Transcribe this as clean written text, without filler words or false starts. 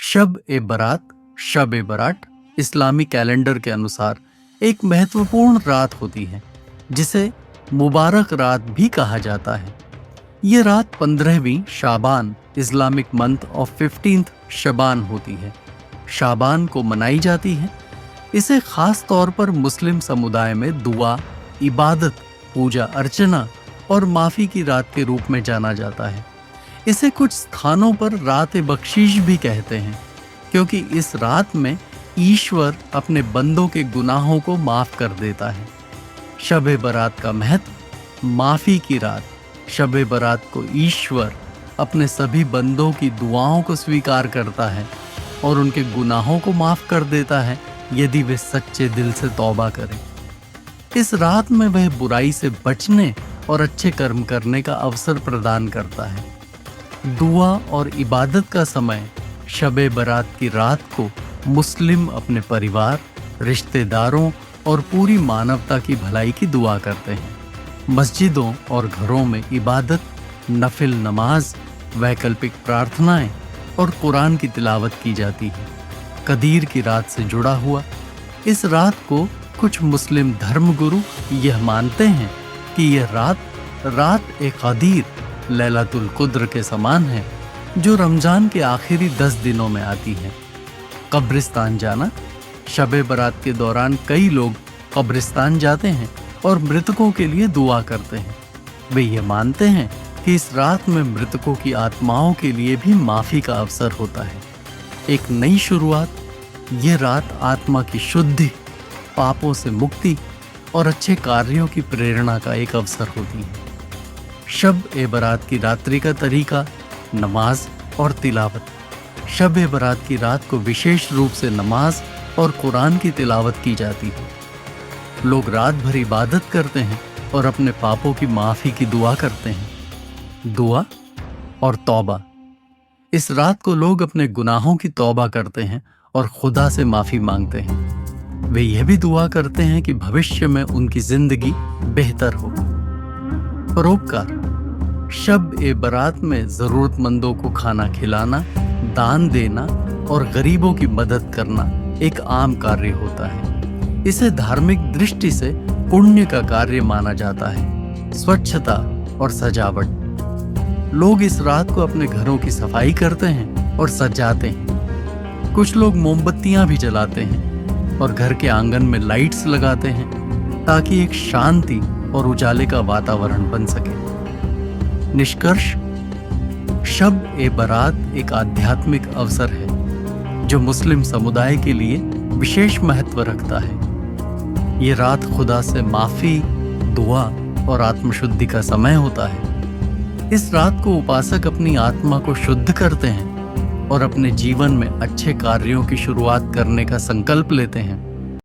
शब ए बरात इस्लामी कैलेंडर के अनुसार एक महत्वपूर्ण रात होती है जिसे मुबारक रात भी कहा जाता है। ये रात 15वीं शाबान इस्लामिक मंथ ऑफ 15th शबान होती है। शाबान को मनाई जाती है। इसे खास तौर पर मुस्लिम समुदाय में दुआ, इबादत, पूजा अर्चना और माफ़ी की रात के रूप में जाना जाता है। इसे कुछ स्थानों पर रात बख्शीश भी कहते हैं क्योंकि इस रात में ईश्वर अपने बंदों के गुनाहों को माफ़ कर देता है। शब बरात का महत्व। माफ़ी की रात। शब बरात को ईश्वर अपने सभी बंदों की दुआओं को स्वीकार करता है और उनके गुनाहों को माफ़ कर देता है यदि वे सच्चे दिल से तौबा करें। इस रात में वह बुराई से बचने और अच्छे कर्म करने का अवसर प्रदान करता है। दुआ और इबादत का समय शब बरात की रात को मुस्लिम अपने परिवार, रिश्तेदारों और पूरी मानवता की भलाई की दुआ करते हैं। मस्जिदों और घरों में इबादत, नफिल नमाज, वैकल्पिक प्रार्थनाएं और कुरान की तिलावत की जाती है। कदीर की रात से जुड़ा हुआ इस रात को कुछ मुस्लिम धर्मगुरु यह मानते हैं कि यह रात एक कदीर लैलतुल कुद्र के समान है जो रमजान के आखिरी 10 दिनों में आती है। कब्रिस्तान जाना। शब बरात के दौरान कई लोग कब्रिस्तान जाते हैं और मृतकों के लिए दुआ करते हैं। वे ये मानते हैं कि इस रात में मृतकों की आत्माओं के लिए भी माफ़ी का अवसर होता है। एक नई शुरुआत। ये रात आत्मा की शुद्धि, पापों से मुक्ति और अच्छे कार्यों की प्रेरणा का एक अवसर होती है। शब बरात की रात्रि का तरीका। नमाज और तिलावत। शब बरात की रात को विशेष रूप से नमाज और कुरान की तिलावत की जाती है। लोग रात भर इबादत करते हैं और अपने पापों की माफ़ी की दुआ करते हैं। दुआ और तौबा। इस रात को लोग अपने गुनाहों की तौबा करते हैं और खुदा से माफ़ी मांगते हैं। वे यह भी दुआ करते हैं कि भविष्य में उनकी जिंदगी बेहतर हो। परोपकार। शब बरात में ज़रूरतमंदों को खाना खिलाना, दान देना और गरीबों की मदद करना एक आम कार्य होता है। इसे धार्मिक दृष्टि से पुण्य का कार्य माना जाता है। स्वच्छता और सजावट। लोग इस रात को अपने घरों की सफाई करते हैं और सजाते हैं। कुछ लोग मोमबत्तियां भी जलाते हैं और घर के आंगन में लाइट्स लगाते हैं ताकि एक शांति और उजाले का वातावरण बन सके। निष्कर्ष। शब बरात एक आध्यात्मिक अवसर है जो मुस्लिम समुदाय के लिए विशेष महत्व रखता है। ये रात खुदा से माफ़ी, दुआ और आत्मशुद्धि का समय होता है। इस रात को उपासक अपनी आत्मा को शुद्ध करते हैं और अपने जीवन में अच्छे कार्यों की शुरुआत करने का संकल्प लेते हैं।